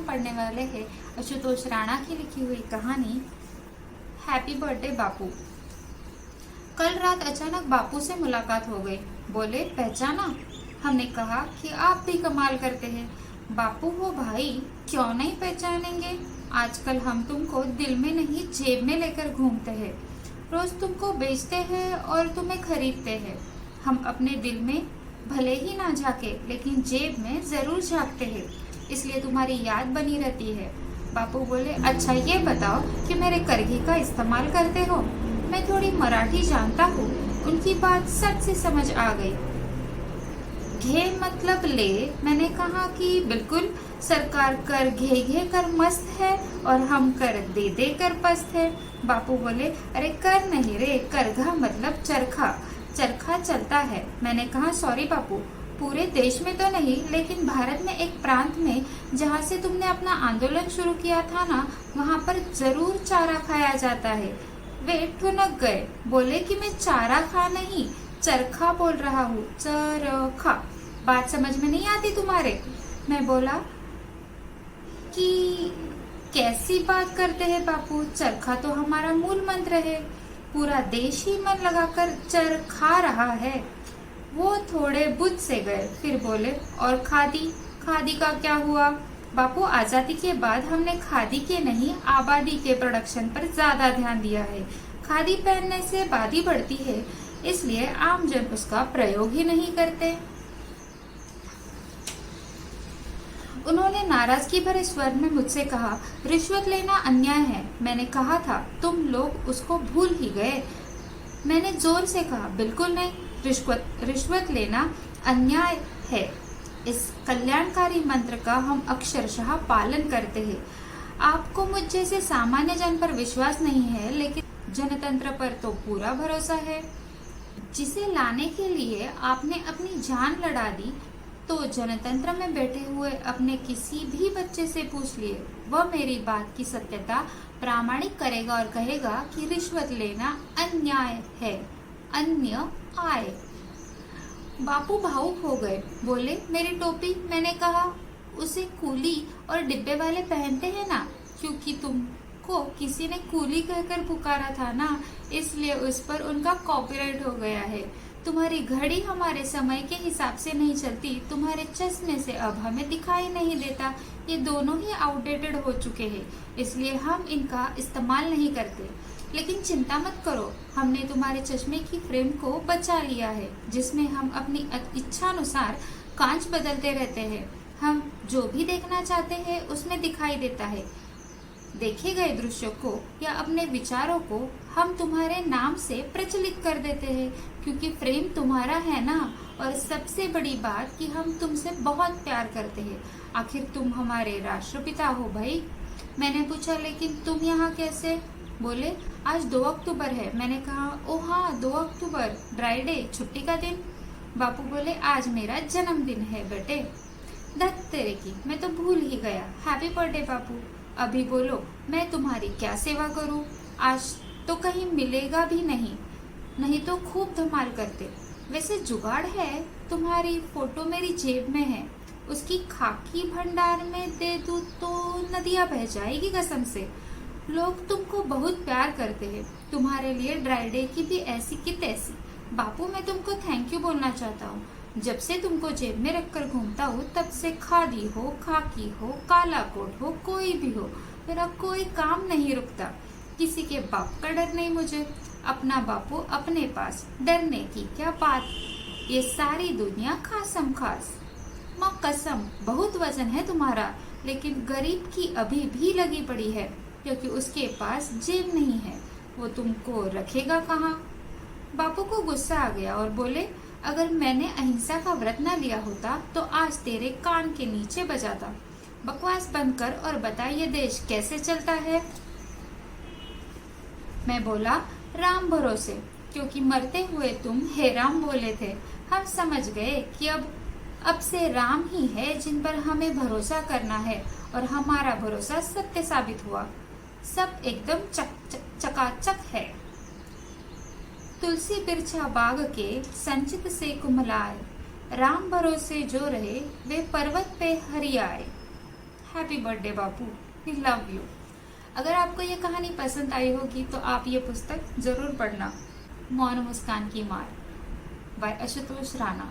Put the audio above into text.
हम पढ़ने वाले हैं आशुतोष राणा की लिखी हुई कहानी हैप्पी बर्थडे बापू। कल रात अचानक बापू से मुलाकात हो गई। बोले, पहचाना? हमने कहा कि आप भी कमाल करते हैं। बापू हो भाई, क्यों नहीं पहचानेंगे। आजकल हम तुमको दिल में नहीं जेब में लेकर घूमते हैं। रोज तुमको बेचते हैं और तुम्हें खरीदते हैं। हम अपने दिल में भले ही ना झाके लेकिन जेब में जरूर झांकते हैं, इसलिए तुम्हारी याद बनी रहती है। बापू बोले, अच्छा ये बताओ कि मेरे करघी का इस्तेमाल करते हो? मैं थोड़ी मराठी जानता हूँ। उनकी बात सच से समझ आ गई। घे मतलब ले। मैंने कहा कि बिल्कुल, सरकार कर घे घे कर मस्त है और हम कर दे दे कर पस्त है। बापू बोले, अरे कर नहीं रे, करघा मतलब चरखा, चरखा चलता है। मैंने कहा, सॉरी बापू, पूरे देश में तो नहीं लेकिन भारत में एक प्रांत में जहाँ से तुमने अपना आंदोलन शुरू किया था ना, वहाँ पर जरूर चारा खाया जाता है। वे ठुनक गए, बोले कि मैं चारा खा नहीं, चरखा बोल रहा हूँ, चरखा। बात समझ में नहीं आती तुम्हारे? मैं बोला कि कैसी बात करते हैं बापू, चरखा तो हमारा मूल मंत्र है, पूरा देश ही मन लगाकर चरखा रहा है। वो थोड़े बुझ से गए, फिर बोले, और खादी? खादी का क्या हुआ? बापू, आजादी के बाद हमने खादी के नहीं आबादी के प्रोडक्शन पर ज्यादा ध्यान दिया है। खादी पहनने से आबादी बढ़ती है, इसलिए आम जन उसका प्रयोग ही नहीं करते। उन्होंने नाराजगी भरे स्वर में मुझसे कहा, रिश्वत लेना अन्याय है। मैंने कहा था, तुम लोग उसको भूल ही गए। मैंने जोर से कहा, बिल्कुल नहीं, रिश्वत लेना अन्याय है। इस कल्याणकारी मंत्र का हम अक्षरशः पालन करते हैं। आपको मुझ जैसे सामान्य जन पर विश्वास नहीं है, लेकिन जनतंत्र पर तो पूरा भरोसा है। जिसे लाने के लिए आपने अपनी जान लड़ा दी, तो जनतंत्र में बैठे हुए अपने किसी भी बच्चे से पूछ लिए, वह मेरी बात की सत्यता प्रामाणिक करेगा और कहेगा कि रिश्वत लेना अन्याय है, अन्य आय। बापू भावुक हो गए, बोले, मेरी टोपी? मैंने कहा, उसे कूली और डिब्बे वाले पहनते हैं ना, क्योंकि तुमको किसी ने कूली कहकर पुकारा था ना, इसलिए उस पर उनका कॉपीराइट हो गया है। तुम्हारी घड़ी हमारे समय के हिसाब से नहीं चलती, तुम्हारे चश्मे से अब हमें दिखाई नहीं देता। ये दोनों ही आउटडेटेड हो चुके हैं, इसलिए हम इनका इस्तेमाल नहीं करते। लेकिन चिंता मत करो, हमने तुम्हारे चश्मे की फ्रेम को बचा लिया है, जिसमें हम अपनी इच्छा अनुसार कांच बदलते रहते हैं। हम जो भी देखना चाहते हैं उसमें दिखाई देता है। देखे गए दृश्यों को या अपने विचारों को हम तुम्हारे नाम से प्रचलित कर देते हैं, क्योंकि फ्रेम तुम्हारा है ना। और सबसे बड़ी बात कि हम तुमसे बहुत प्यार करते हैं। आखिर तुम हमारे राष्ट्रपिता हो भाई। मैंने पूछा, लेकिन तुम यहाँ कैसे? बोले, आज 2 अक्टूबर है। मैंने कहा, ओ हाँ, 2 अक्टूबर, ड्राई डे, छुट्टी का दिन। बापू बोले, आज मेरा जन्मदिन है बेटे। धत तेरे की, मैं तो भूल ही गया। हैप्पी बर्थडे बापू। अभी बोलो, मैं तुम्हारी क्या सेवा करूं? आज तो कहीं मिलेगा भी नहीं, नहीं तो खूब धमाल करते। वैसे जुगाड़ है, तुम्हारी फोटो मेरी जेब में है, उसकी खाकी भंडार में दे दूं तो नदियां बह जाएगी कसम से। लोग तुमको बहुत प्यार करते हैं, तुम्हारे लिए ड्राई डे की भी ऐसी की तैसी। बापू, मैं तुमको थैंक यू बोलना चाहता हूँ। जब से तुमको जेब में रखकर घूमता हूँ, तब से खादी हो, खाकी हो, काला कोट हो, कोई भी हो, मेरा कोई काम नहीं रुकता। किसी के बाप का डर नहीं मुझे, अपना बापू अपने पास, डरने की क्या बात। ये सारी दुनिया खासम खास। माँ कसम, बहुत वजन है तुम्हारा, लेकिन गरीब की अभी भी लगी पड़ी है, क्योंकि उसके पास जेब नहीं है। वो तुमको रखेगा कहाँ? बापू को गुस्सा आ गया और बोले, अगर मैंने अहिंसा का व्रत न लिया होता तो आज तेरे कान के नीचे बजाता। बकवास बंद कर और बता, ये देश कैसे चलता है? मैं बोला, राम भरोसे, क्योंकि मरते हुए तुम हे राम बोले थे। हम समझ गए कि अब से राम ही है जिन पर हमें भरोसा करना है, और हमारा भरोसा सत्य साबित हुआ। सब एकदम चकाचक है। तुलसी बिरछा बाग के संचित से कुमलाए, राम भरोसे जो रहे वे पर्वत पे हरियाए। हैप्पी बर्थडे बाबू, वी लव यू। अगर आपको ये कहानी पसंद आई होगी तो आप ये पुस्तक जरूर पढ़ना। मौन मुस्कान की मार बाय आशुतोष राणा।